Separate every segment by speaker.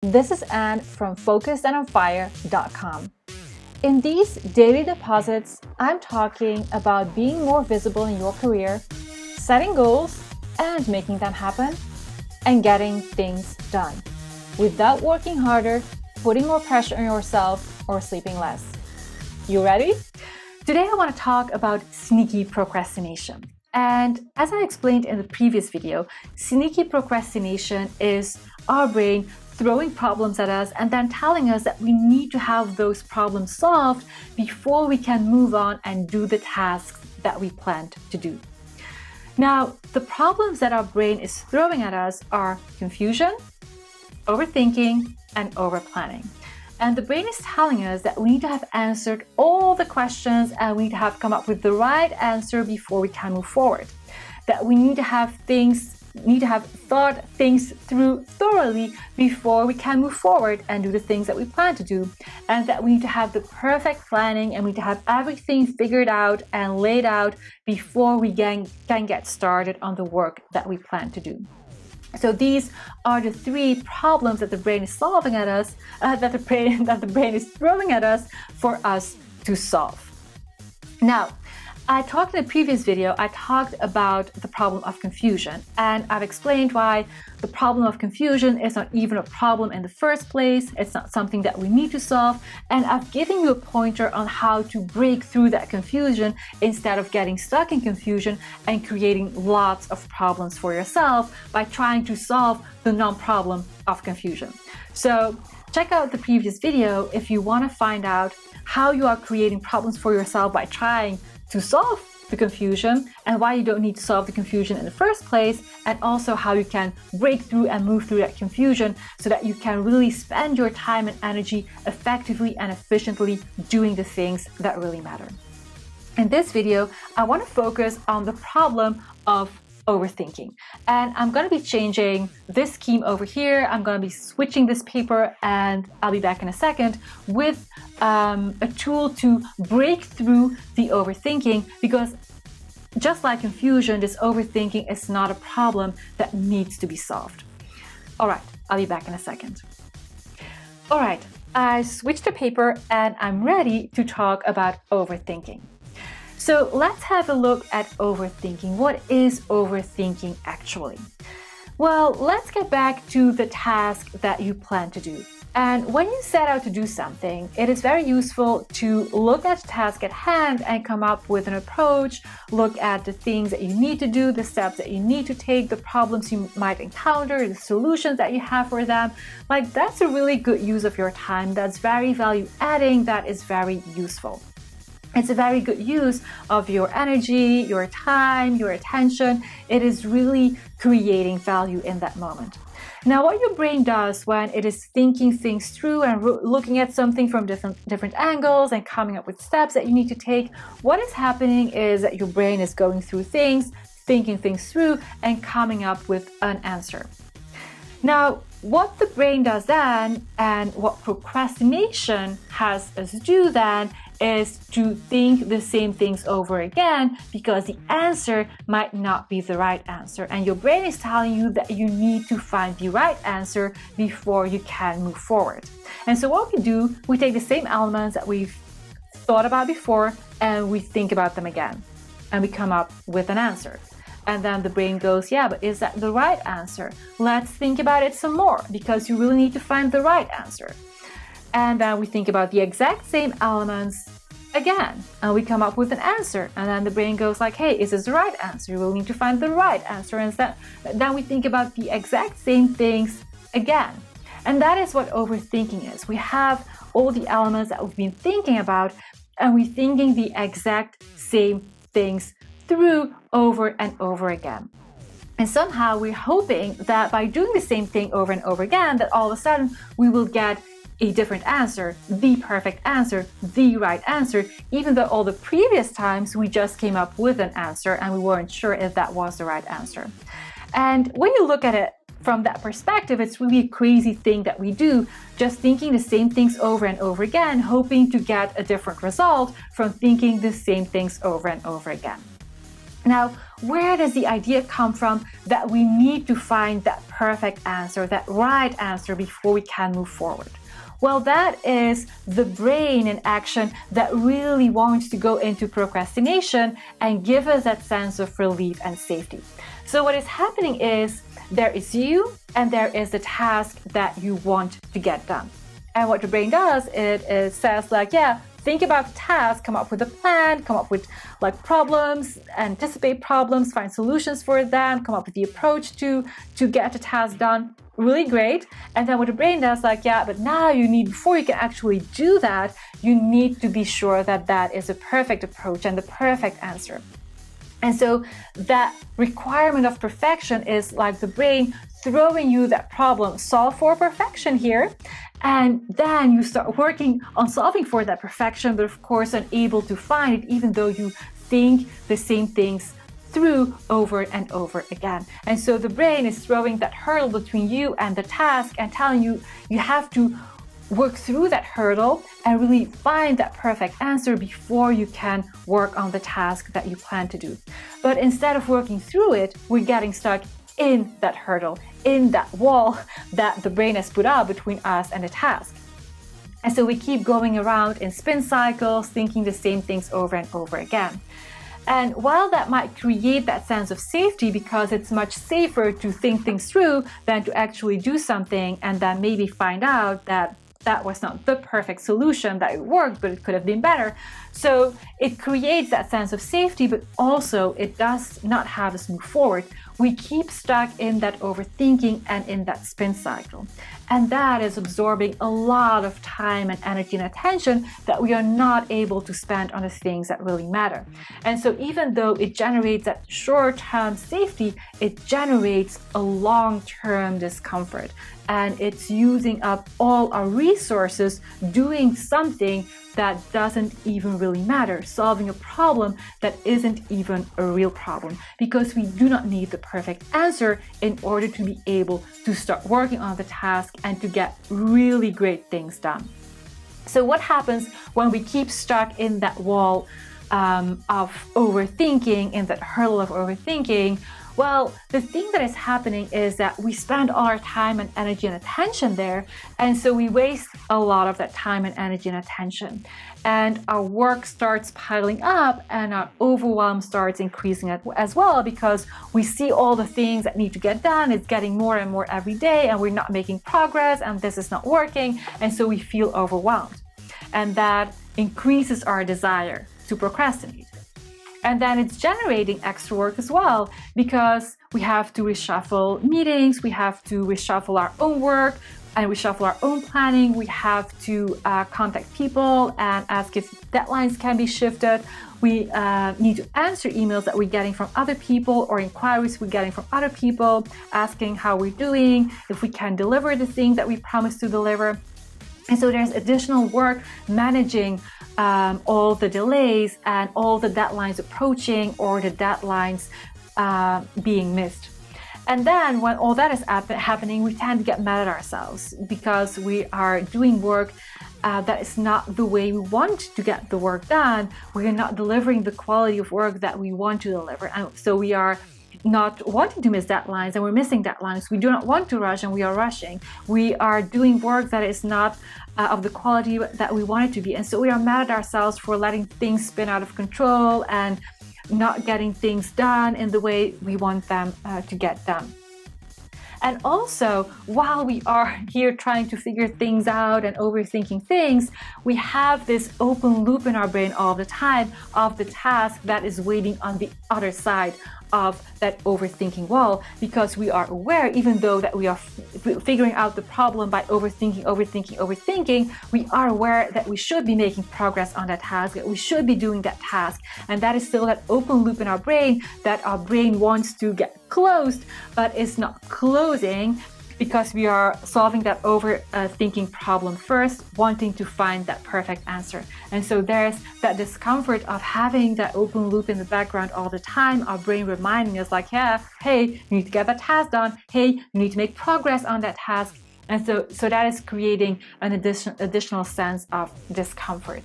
Speaker 1: This is Anne from focusedandonfire.com. In these daily deposits, I'm talking about being more visible in your career, setting goals and making them happen, and getting things done without working harder, putting more pressure on yourself, or sleeping less. You ready? Today I want to talk about sneaky procrastination. And as I explained in the previous video, sneaky procrastination is our brain throwing problems at us and then telling us that we need to have those problems solved before we can move on and do the tasks that we planned to do. Now, the problems that our brain is throwing at us are confusion, overthinking, and overplanning. And the brain is telling us that we need to have answered all the questions and we need to have come up with the right answer before we can move forward. That we need to have thought things through thoroughly before we can move forward and do the things that we plan to do. And that we need to have the perfect planning and we need to have everything figured out and laid out before we can get started on the work that we plan to do. So these are the three problems that the brain is solving at us, that the brain is throwing at us for us to solve. Now, I talked in a previous video, I talked about the problem of confusion, and I've explained why the problem of confusion is not even a problem in the first place. It's not something that we need to solve, and I've given you a pointer on how to break through that confusion instead of getting stuck in confusion and creating lots of problems for yourself by trying to solve the non-problem of confusion. So check out the previous video if you want to find out how you are creating problems for yourself by trying to solve the confusion and why you don't need to solve the confusion in the first place, and also how you can break through and move through that confusion so that you can really spend your time and energy effectively and efficiently doing the things that really matter. In this video, I want to focus on the problem of overthinking. And I'm going to be changing this scheme over here. I'm going to be switching this paper and I'll be back in a second with a tool to break through the overthinking, because just like confusion, this overthinking is not a problem that needs to be solved. All right, I'll be back in a second. All right, I switched the paper and I'm ready to talk about overthinking. So let's have a look at overthinking. What is overthinking actually? Well, let's get back to the task that you plan to do. And when you set out to do something, it is very useful to look at the task at hand and come up with an approach, look at the things that you need to do, the steps that you need to take, the problems you might encounter, the solutions that you have for them. Like, that's a really good use of your time. That's very value adding. That is very useful. It's a very good use of your energy, your time, your attention. It is really creating value in that moment. Now, what your brain does when it is thinking things through and looking at something from different angles and coming up with steps that you need to take, what is happening is that your brain is going through things, thinking things through, and coming up with an answer. Now, what the brain does then, and what procrastination has us do then, is to think the same things over again because the answer might not be the right answer. And your brain is telling you that you need to find the right answer before you can move forward. And so what we do, we take the same elements that we've thought about before and we think about them again. And we come up with an answer. And then the brain goes, yeah, but is that the right answer? Let's think about it some more because you really need to find the right answer. And then we think about the exact same elements again, and we come up with an answer. And then the brain goes like, hey, is this the right answer? You will need to find the right answer. And then we think about the exact same things again. And that is what overthinking is. We have all the elements that we've been thinking about, and we're thinking the exact same things through over and over again. And somehow we're hoping that by doing the same thing over and over again, that all of a sudden we will get a different answer, the perfect answer, the right answer, even though all the previous times we just came up with an answer and we weren't sure if that was the right answer. And when you look at it from that perspective, it's really a crazy thing that we do, just thinking the same things over and over again, hoping to get a different result from thinking the same things over and over again. Now, where does the idea come from that we need to find that perfect answer, that right answer before we can move forward? Well, that is the brain in action that really wants to go into procrastination and give us that sense of relief and safety. So what is happening is there is you and there is the task that you want to get done. And what the brain does, it says like, yeah, think about the task, come up with a plan, come up with like problems, anticipate problems, find solutions for them, come up with the approach to get the task done. Really great. And then what the brain does, like, yeah, but now you need, before you can actually do that, you need to be sure that that is a perfect approach and the perfect answer. And so that requirement of perfection is like the brain throwing you that problem, solve for perfection here. And then you start working on solving for that perfection, but of course unable to find it, even though you think the same things through over and over again. And so the brain is throwing that hurdle between you and the task and telling you you have to work through that hurdle and really find that perfect answer before you can work on the task that you plan to do. But instead of working through it, we're getting stuck in that hurdle, in that wall that the brain has put up between us and the task. And so we keep going around in spin cycles, thinking the same things over and over again. And while that might create that sense of safety because it's much safer to think things through than to actually do something and then maybe find out that that was not the perfect solution, that it worked, but it could have been better. So it creates that sense of safety, but also it does not have us move forward. We keep stuck in that overthinking and in that spin cycle. And that is absorbing a lot of time and energy and attention that we are not able to spend on the things that really matter. And so even though it generates that short-term safety, it generates a long-term discomfort. And it's using up all our resources doing something that doesn't even really matter, solving a problem that isn't even a real problem, because we do not need the perfect answer in order to be able to start working on the task and to get really great things done. So what happens when we keep stuck in that wall of overthinking, in that hurdle of overthinking? Well, the thing that is happening is that we spend all our time and energy and attention there, and so we waste a lot of that time and energy and attention. And our work starts piling up and our overwhelm starts increasing as well, because we see all the things that need to get done. It's getting more and more every day and we're not making progress and this is not working, and so we feel overwhelmed. And that increases our desire to procrastinate. And then it's generating extra work as well, because we have to reshuffle meetings, we have to reshuffle our own work, and reshuffle our own planning. We have to contact people and ask if deadlines can be shifted. We need to answer emails that we're getting from other people or inquiries we're getting from other people, asking how we're doing, if we can deliver the thing that we promised to deliver. And so there's additional work managing all the delays and all the deadlines approaching or the deadlines being missed. And then when all that is happening, we tend to get mad at ourselves because we are doing work that is not the way we want to get the work done. We are not delivering the quality of work that we want to deliver. And so we are not wanting to miss deadlines and we're missing deadlines. We do not want to rush and we are rushing. We are doing work that is not of the quality that we want it to be. And so we are mad at ourselves for letting things spin out of control and not getting things done in the way we want them to get done. And also, while we are here trying to figure things out and overthinking things, we have this open loop in our brain all the time of the task that is waiting on the other side of that overthinking wall, because we are aware, even though that we are figuring out the problem by overthinking, we are aware that we should be making progress on that task, that we should be doing that task. And that is still that open loop in our brain that our brain wants to get closed, but is not closing, because we are solving that overthinking problem first, wanting to find that perfect answer. And so there's that discomfort of having that open loop in the background all the time, our brain reminding us like, yeah, hey, you need to get that task done. Hey, you need to make progress on that task. And so that is creating an additional sense of discomfort.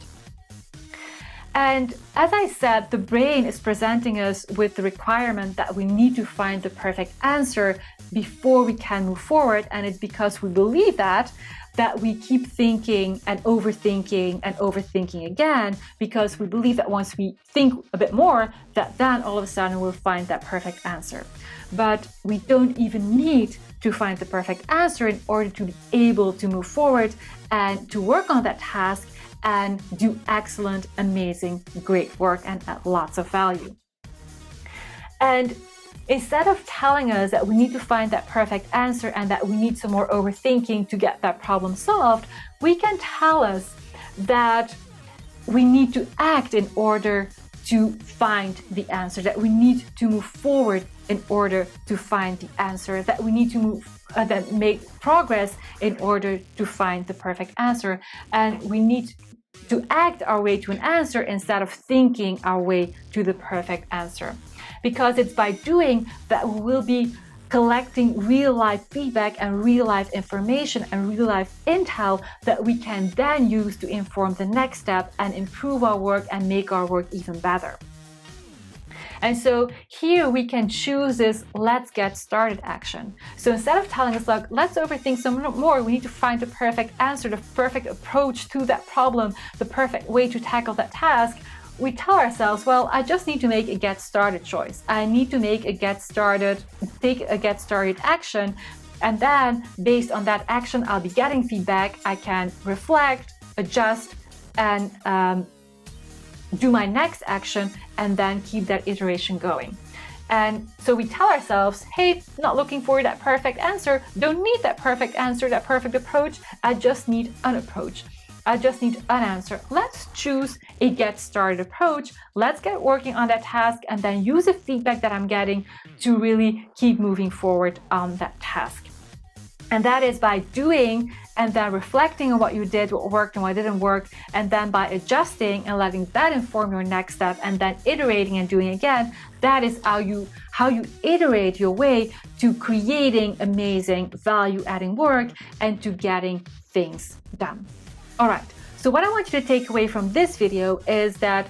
Speaker 1: And as I said, the brain is presenting us with the requirement that we need to find the perfect answer before we can move forward. And it's because we believe that we keep thinking and overthinking again, because we believe that once we think a bit more, that then all of a sudden we'll find that perfect answer. But we don't even need to find the perfect answer in order to be able to move forward and to work on that task and do excellent, amazing, great work and add lots of value. And instead of telling us that we need to find that perfect answer and that we need some more overthinking to get that problem solved, we can tell us that we need to act in order to find the answer, that we need to move forward in order to find the answer, that we need to make progress in order to find the perfect answer. And we need to act our way to an answer instead of thinking our way to the perfect answer. Because it's by doing that we will be collecting real-life feedback and real-life information and real-life intel that we can then use to inform the next step and improve our work and make our work even better. And so here we can choose this let's get started action. So instead of telling us, like, let's overthink some more, we need to find the perfect answer, the perfect approach to that problem, the perfect way to tackle that task, we tell ourselves, well, I just need to make a get started choice. I need to make take a get started action. And then based on that action, I'll be getting feedback. I can reflect, adjust, and do my next action, and then keep that iteration going. And so we tell ourselves, hey, not looking for that perfect answer, don't need that perfect answer, that perfect approach, I just need an approach. I just need an answer. Let's choose a get started approach. Let's get working on that task and then use the feedback that I'm getting to really keep moving forward on that task. And that is by doing and then reflecting on what you did, what worked and what didn't work, and then by adjusting and letting that inform your next step and then iterating and doing again. That is how you iterate your way to creating amazing value-adding work and to getting things done. All right, so what I want you to take away from this video is that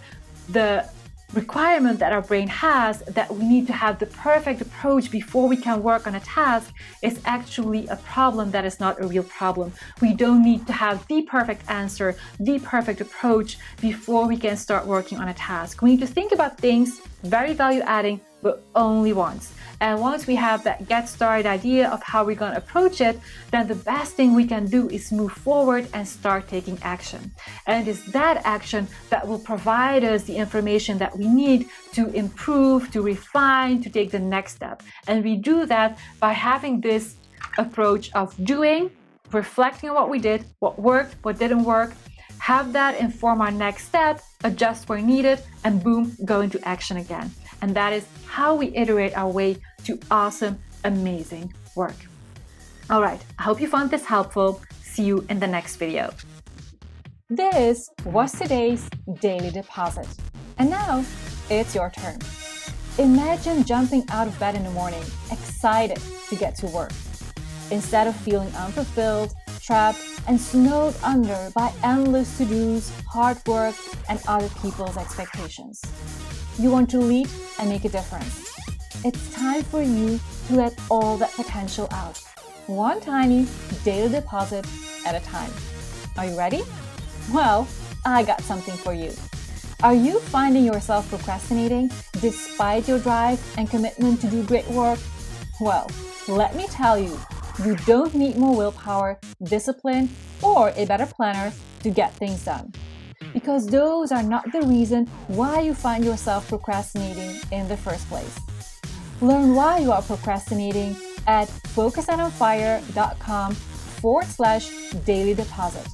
Speaker 1: the requirement that our brain has, that we need to have the perfect approach before we can work on a task, is actually a problem that is not a real problem. We don't need to have the perfect answer, the perfect approach before we can start working on a task. We need to think about things very value-adding, but only once. And once we have that get started idea of how we're going to approach it, then the best thing we can do is move forward and start taking action. And it is that action that will provide us the information that we need to improve, to refine, to take the next step. And we do that by having this approach of doing, reflecting on what we did, what worked, what didn't work, have that inform our next step, adjust where needed, and boom, go into action again. And that is how we iterate our way to awesome, amazing work. All right, I hope you found this helpful. See you in the next video.
Speaker 2: This was today's daily deposit. And now it's your turn. Imagine jumping out of bed in the morning, excited to get to work. Instead of feeling unfulfilled, trapped, and snowed under by endless to-dos, hard work, and other people's expectations. You want to lead and make a difference. It's time for you to let all that potential out, one tiny daily deposit at a time. Are you ready? Well, I got something for you. Are you finding yourself procrastinating despite your drive and commitment to do great work? Well, let me tell you, you don't need more willpower, discipline, or a better planner to get things done. Because those are not the reason why you find yourself procrastinating in the first place. Learn why you are procrastinating at focusedonfire.com/daily deposit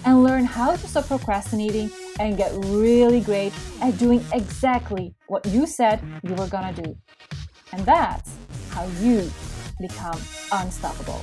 Speaker 2: and learn how to stop procrastinating and get really great at doing exactly what you said you were gonna do. And that's how you become unstoppable.